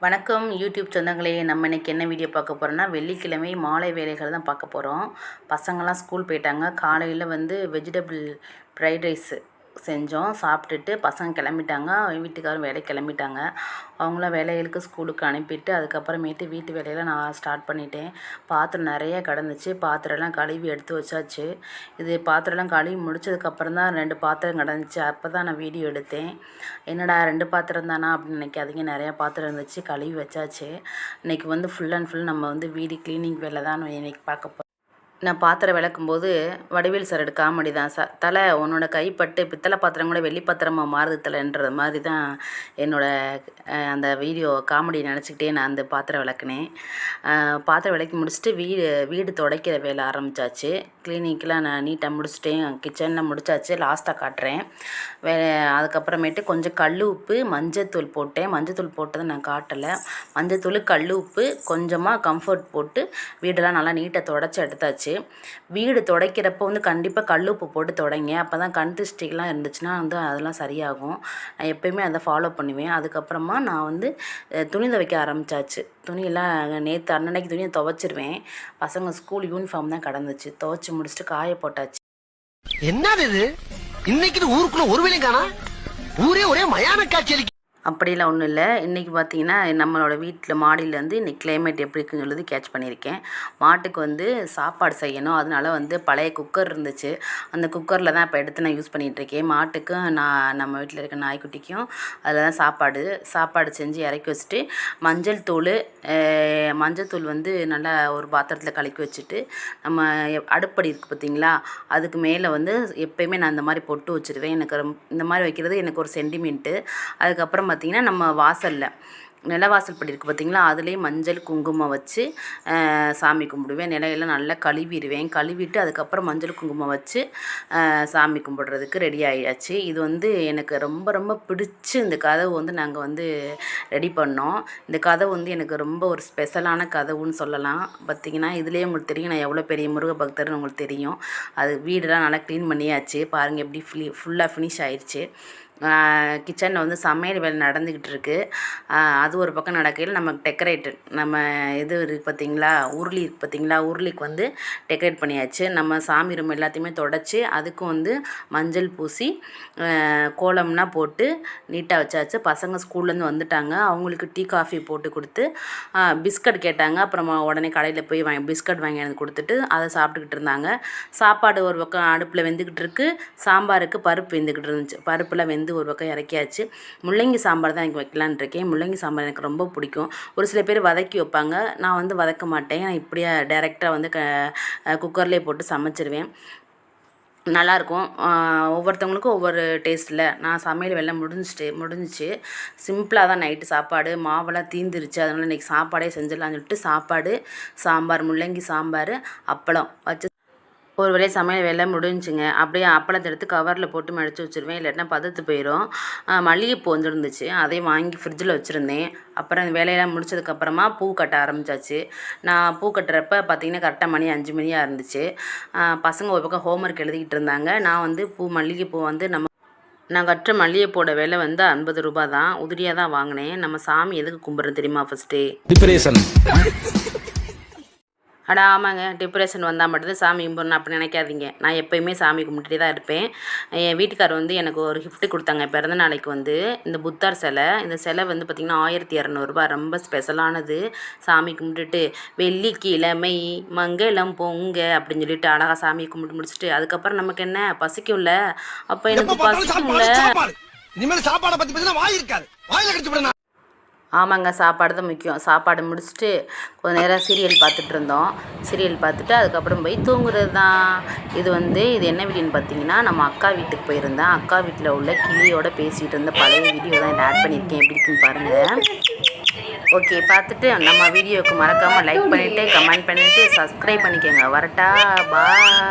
வணக்கம் யூடியூப் சொந்தங்களே. நம்ம இன்றைக்கி என்ன வீடியோ பார்க்க போகிறோன்னா, வெள்ளிக்கிழமை மாலை வேலைகள் தான் பார்க்க போகிறோம். பசங்கள்லாம் ஸ்கூல் போயிட்டாங்க. காலையில் வெஜிடபிள் ஃப்ரைட் ரைஸு செஞ்சோம். சாப்பிட்டுட்டு பசங்க கிளம்பிட்டாங்க. வீட்டுக்காரரும் வேலைக்கு கிளம்பிட்டாங்க. அவங்களாம் வேலைகளுக்கு ஸ்கூலுக்கு அனுப்பிட்டு அதுக்கப்புறமேட்டு வீட்டு வேலையெல்லாம் நான் ஸ்டார்ட் பண்ணிட்டேன். பாத்திரம் நிறைய கிடந்துச்சு. பாத்திரம்லாம் கழுவி எடுத்து வச்சாச்சு. இது பாத்திரம்லாம் கழுவி முடிச்சதுக்கப்புறம் தான் 2 பாத்திரம் கிடந்துச்சு. அப்போ தான் நான் வீடியோ எடுத்தேன். என்னடா 2 பாத்திரம் தானா அப்படின்னு நினைக்காதீங்க, நிறையா பாத்திரம் இருந்துச்சு. கழுவி வச்சாச்சு. இன்றைக்கி ஃபுல் அண்ட் ஃபுல் நம்ம வீடு க்ளீனிங் வேலை தான் இன்றைக்கி பார்க்க போகிறோம். நான் பாத்திரம் விளக்கும்போது வடிவேல் சார் காமெடி தான். தலை உன்னோட கைப்பட்டு பித்தளை பாத்திரம் கூட வெள்ளி பாத்திரமாக மாறுது தலைன்ற மாதிரி தான் அந்த வீடியோ காமெடி நினச்சிக்கிட்டே நான் அந்த பாத்திரம் விளக்குனேன். பாத்திரம் விளக்கி முடிச்சுட்டு வீடு துடைக்கிற வேலை ஆரம்பித்தாச்சு. கிளீனிக்கெலாம் நான் நீட்டாக முடிச்சிட்டேன். கிச்சனில் முடிச்சாச்சு. லாஸ்ட்டாக காட்டுறேன். அதுக்கப்புறமேட்டு கொஞ்சம் கல் உப்பு மஞ்சத்தூள் போட்டேன். மஞ்சத்தூள் போட்டதை நான் காட்டலை. மஞ்சத்தூள் கல் உப்பு கொஞ்சமாக கம்ஃபர்ட் போட்டு வீடெல்லாம் நல்லா நீட்டாக துடைச்சி எடுத்தாச்சு. வீடு துடைக்கிறப்போ கண்டிப்பாக கல் உப்பு போட்டு துடைங்க. அப்போ தான் கண் திருஷ்டிலாம் இருந்துச்சுன்னா அதெல்லாம் சரியாகும். நான் எப்போயுமே அதை ஃபாலோ பண்ணுவேன். அதுக்கப்புறமா நான் துணி துவைக்க ஆரம்பித்தாச்சு. துணியெல்லாம் நேற்று அன்னன்னைக்கு துணியை துவைச்சிருவேன். பசங்க ஸ்கூல் யூனிஃபார்ம் தான் கிடந்துச்சு. துவைச்சி முடிச்சுட்டு காய போட்டாச்சு. என்னது இது இன்னைக்கு ஊருக்குள்ள ஒரு வேலையும் காணா? ஊரே ஒரே மயான காட்சி. அப்படிலாம் ஒன்றும் இல்லை. இன்றைக்கி பார்த்தீங்கன்னா நம்மளோட வீட்டில் மாடியிலேருந்து இன்றைக்கி கிளைமேட் எப்படி இருக்குன்னு சொல்லி கேட்ச் பண்ணியிருக்கேன். மாட்டுக்கு சாப்பாடு செய்யணும். அதனால பழைய குக்கர் இருந்துச்சு. அந்த குக்கரில் தான் இப்போ எடுத்து நான் யூஸ் பண்ணிகிட்ருக்கேன். மாட்டுக்கும் நம்ம வீட்டில் இருக்க நாய்க்குட்டிக்கும் அதில் தான் சாப்பாடு செஞ்சு இறக்கி வச்சுட்டு மஞ்சள் தூள் நல்லா ஒரு பாத்திரத்தில் கலக்கி வச்சுட்டு நம்ம அடுப்படி இருக்குது பார்த்தீங்களா, அதுக்கு மேலே எப்போயுமே நான் இந்த மாதிரி பொட்டு வச்சுருவேன். இந்த மாதிரி வைக்கிறது எனக்கு ஒரு சென்டிமெண்ட்டு. அதுக்கப்புறம் பார்த்திங்கன்னா நம்ம வாசலில் நிலவாசல் படி இருக்குது பார்த்திங்களா, அதுலேயும் மஞ்சள் குங்குமம் வச்சு சாமி கும்பிடுவேன். நிலையெல்லாம் நல்லா கழுவிட்டு அதுக்கப்புறம் மஞ்சள் குங்குமம் வச்சு சாமி கும்பிடுறதுக்கு ரெடி ஆகியாச்சு. இது எனக்கு ரொம்ப ரொம்ப பிடிச்சி இந்த கதவு நாங்கள் ரெடி பண்ணோம். இந்த கதவு எனக்கு ரொம்ப ஒரு ஸ்பெஷலான கதவுன்னு சொல்லலாம். பார்த்திங்கன்னா இதுலேயே உங்களுக்கு தெரியும் நான் எவ்வளோ பெரிய முருக பக்தர்னு உங்களுக்கு தெரியும். அது வீடெல்லாம் நல்லா க்ளீன் பண்ணியாச்சு. பாருங்கள் எப்படி ஃபுல்லாக ஃபினிஷ் ஆயிடுச்சு. கிச்சனில் சமையல் வேலை நடந்துக்கிட்டு இருக்குது. அது ஒரு பக்கம் நடக்கையில் நமக்கு டெக்கரேட்டட் நம்ம இது இருக்குது பார்த்திங்களா, உருளி இருக்குது பார்த்திங்களா, உருளிக்கு டெக்கரேட் பண்ணியாச்சு. நம்ம சாமி ரூம் எல்லாத்தையுமே தொடச்சி அதுக்கும் மஞ்சள் பூசி கோலம்னா போட்டு நீட்டாக வச்சாச்சு. பசங்க ஸ்கூல்லேருந்து வந்துட்டாங்க. அவங்களுக்கு டீ காஃபி போட்டு கொடுத்து பிஸ்கட் கேட்டாங்க. அப்புறமா உடனே கடையில் போய் பிஸ்கட் வாங்கி வந்து கொடுத்துட்டு அதை சாப்பிட்டுக்கிட்டு இருந்தாங்க. சாப்பாடு ஒரு பக்கம் அடுப்பில் வெந்துக்கிட்டு இருக்குது. சாம்பாருக்கு பருப்பு வெந்துக்கிட்டு இருந்துச்சு. பருப்பில் ஒரு பக்கம் இறக்கியாச்சு. முள்ளங்கி சாம்பார் தான் எனக்கு வைக்கலான்னு இருக்கேன். முள்ளங்கி சாம்பார் எனக்கு ரொம்ப பிடிக்கும். ஒரு சில பேர் வதக்கி வைப்பாங்க. நான் வதக்க மாட்டேன். நான் இப்படியே டைரெக்டாக குக்கர்லேயே போட்டு சமைச்சிருவேன். நல்லாயிருக்கும். ஒவ்வொருத்தவங்களுக்கும் ஒவ்வொரு டேஸ்ட்டில். நான் சமையல் வேலை முடிஞ்சிச்சு. சிம்பிளாக தான் நைட்டு சாப்பாடு மாவெல்லாம் தீந்துருச்சு. அதனால் இன்றைக்கி சாப்பாடே செஞ்சிடலான்னு சொல்லிட்டு சாப்பாடு, சாம்பார், முள்ளங்கி சாம்பார், அப்பளம் வச்சு ஒரு வேளை சமையல் வேலை முடிஞ்சுங்க. அப்படியே அப்பளத்தை எடுத்து கவரில் போட்டு மடித்து வச்சுருவேன். இல்லாட்டினா பதத்து போயிடும். மல்லிகைப்பூ வந்துருந்துச்சு. அதையும் வாங்கி ஃப்ரிட்ஜில் வச்சுருந்தேன். அப்புறம் இந்த வேலையெல்லாம் முடிச்சதுக்கப்புறமா பூ கட்ட ஆரம்பித்தாச்சு. நான் பூ கட்டுறப்ப பார்த்திங்கன்னா கரெக்டாக மணி 5 மணியாக இருந்துச்சு. பசங்க ஒரு பக்கம் ஹோம்ஒர்க் எழுதிக்கிட்டு இருந்தாங்க. நான் மல்லிகைப்பூ நான் கட்டுற மல்லிகைப்பூவோட விலை 50 ரூபா தான். உதிரியாக தான் வாங்கினேன். நம்ம சாமி எதுக்கு கும்பிட்றோம் தெரியுமா? ஃபஸ்ட்டே டிப்ரெஷன். ஆமாங்க, டிப்ரெஷன் வந்தால் மட்டும்தான் சாமி கும்பிடணும் அப்படி நினைக்காதீங்க. நான் எப்போயுமே சாமி கும்பிட்டுட்டே தான் இருப்பேன். என் வீட்டுக்கார் எனக்கு ஒரு கிஃப்ட்டு கொடுத்தாங்க பிறந்த நாளைக்கு. இந்த புத்தர் சிலை. இந்த சிலை பார்த்திங்கன்னா 1200 ரூபா. ரொம்ப ஸ்பெஷலானது. சாமி கும்பிட்டுட்டு வெள்ளிக்கிழமை மங்களம் பொங்க அப்படின்னு சொல்லிட்டு அழகாக சாமி கும்பிட்டு முடிச்சுட்டு அதுக்கப்புறம் நமக்கு என்ன பசிக்கும்ல. அப்போ எனக்கு பசிக்கும்ல. ஆமாங்க, சாப்பாடு தான் முக்கியம். சாப்பாடு முடிச்சுட்டு கொஞ்சம் நேரம் சீரியல் பார்த்துட்டு இருந்தோம். சீரியல் பார்த்துட்டு அதுக்கப்புறம் போய் தூங்குறது தான். இது என்ன வீடியோன்னு பார்த்தீங்கன்னா, நம்ம அக்கா வீட்டுக்கு போயிருந்தேன். அக்கா வீட்டில் உள்ள கிளியோட பேசிகிட்டு இருந்த பழைய வீடியோ தான் இதை ஆட் பண்ணியிருக்கேன். எப்படி இருக்குன்னு பாருங்கள். ஓகே, பார்த்துட்டு நம்ம வீடியோவுக்கு மறக்காமல் லைக் பண்ணிவிட்டு கமெண்ட் பண்ணிவிட்டு சப்ஸ்கிரைப் பண்ணிக்கோங்க. வரட்டா, பாய்.